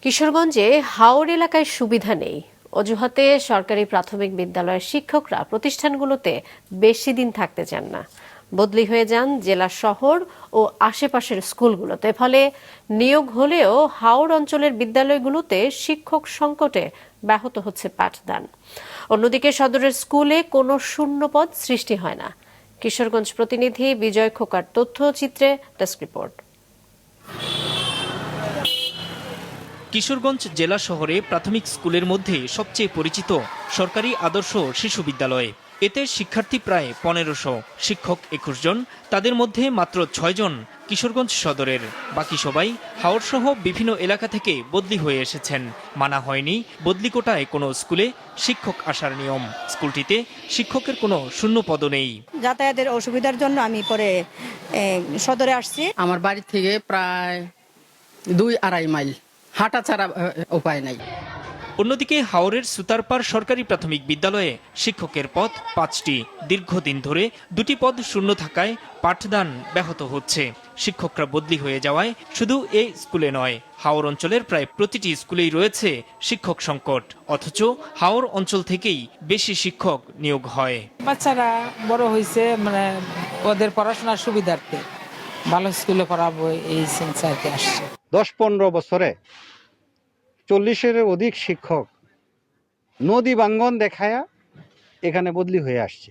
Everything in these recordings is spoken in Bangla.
কিশোরগঞ্জে হাওর এলাকায় সুবিধা নেই অজুহাতে সরকারি প্রাথমিক বিদ্যালয়ের শিক্ষকরা প্রতিষ্ঠানগুলোতে বেশি দিন থাকতে চান না। বদলি হয়ে যান জেলা শহর ও আশেপাশের স্কুলগুলোতে। ফলে নিয়োগ হলেও হাওর অঞ্চলের বিদ্যালয়গুলোতে শিক্ষক সংকটে ব্যাহত হচ্ছে পাঠদান। অন্যদিকে সদরের স্কুলে কোনো শূন্য পদ সৃষ্টি হয় না। কিশোরগঞ্জ প্রতিনিধি বিজয় খোকার তথ্যচিত্রে ডেস্ক রিপোর্ট। কিশোরগঞ্জ জেলা শহরে প্রাথমিক স্কুলের মধ্যে সবচেয়ে পরিচিত সরকারি আদর্শ শিশু বিদ্যালয়। এতে শিক্ষার্থী প্রায় 1500, শিক্ষক 21 জন, তাদের মধ্যে মাত্র 6 জন কিশোরগঞ্জ সদরের। বাকি সবাই হাওড়সহ বিভিন্ন এলাকা থেকে বদলি হয়ে এসেছেন। মানা হয়নি বদলি কোটায় কোনো স্কুলে শিক্ষক আসার নিয়ম। স্কুলটিতে শিক্ষকের কোনো শূন্য পদ নেই। যাতায়াতের অসুবিধার জন্য আমি পরে সদরে আসছি। আমার বাড়ি থেকে প্রায় 2-2.5 মাইল হাঁটা ছাড়া উপায় নাই। অন্যদিকে হাওরের সুতারপাড় সরকারি প্রাথমিক বিদ্যালয়ে শিক্ষকের পদ 5টি। দীর্ঘদিন ধরে 2টি পদ শূন্য থাকায় পাঠদান ব্যাহত হচ্ছে। শিক্ষকরা বদলি হয়ে যাওয়ায় শুধু এই স্কুলে নয়, হাওর অঞ্চলের প্রায় প্রতিটি স্কুলেই রয়েছে শিক্ষক সংকট। অথচ হাওর অঞ্চল থেকেই বেশি শিক্ষক নিয়োগ হয়। বাচ্চারা বড় হয়েছে, ওদের পড়াশোনার সুবিধার্থে ভালো স্কুলে পড়াবো এই সেন্সারকে আসছে। 10-15 বছরে 40-এর অধিক শিক্ষক নদী ভাঙ্গন দেখায়া এখানে বদলি হয়ে আসছে।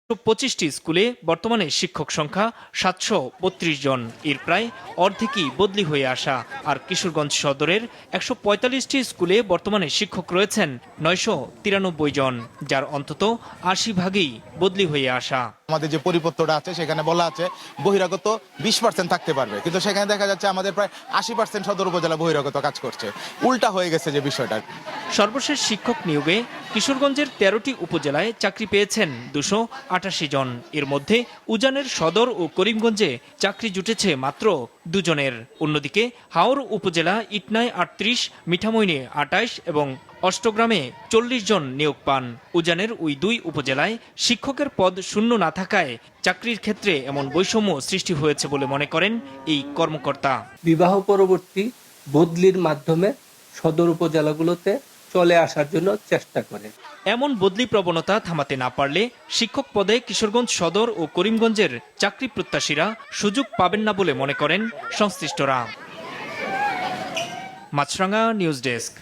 25টি স্কুলে বর্তমানে শিক্ষক সংখ্যা 732 জন। এর প্রায় অর্ধেকই বদলি হয়ে আসা। আর কিশোরগঞ্জ সদরের 145টি স্কুলে বর্তমানে শিক্ষক রয়েছেন 993 জন, যার অন্তত 80 ভাগই বদলি হয়ে আসা। আমাদের যে পরিপত্রটা আছে সেখানে বলা আছে বহিরাগত 20% থাকতে পারবে, কিন্তু সেখানে দেখা যাচ্ছে আমাদের প্রায় 80% সদর উপজেলা বহিরাগত কাজ করছে। উল্টা হয়ে গেছে যে বিষয়টা। সর্বশেষ শিক্ষক নিয়োগে কিশোরগঞ্জের 13টি উপজেলায় চাকরি পেয়েছেন 288 জন। এর মধ্যে উজানের সদর ও করিমগঞ্জে চাকরি জুটেছে মাত্র 2 জনের। অন্যদিকে হাওর উপজেলা ইটনায় 38, মিঠামইনে 28 এবং অষ্টগ্রামে 40 জন নিয়োগ পান। উজানের ওই 2 উপজেলায় শিক্ষকের পদ শূন্য না থাকায় চাকরির ক্ষেত্রে এমন বৈষম্য সৃষ্টি হয়েছে বলে মনে করেন এই কর্মকর্তা। বিবাহ পরবর্তী বদলির মাধ্যমে সদর উপজেলাগুলোতে চলে আসার জন্য চেষ্টা করে। এমন বদলি প্রবণতা থামাতে না পারলে শিক্ষক পদে কিশোরগঞ্জ সদর ও করিমগঞ্জের চাকরি প্রত্যাশীরা সুযোগ পাবেন না বলে মনে করেন সংশ্লিষ্টরা। মাছরাঙ্গা নিউজ ডেস্ক।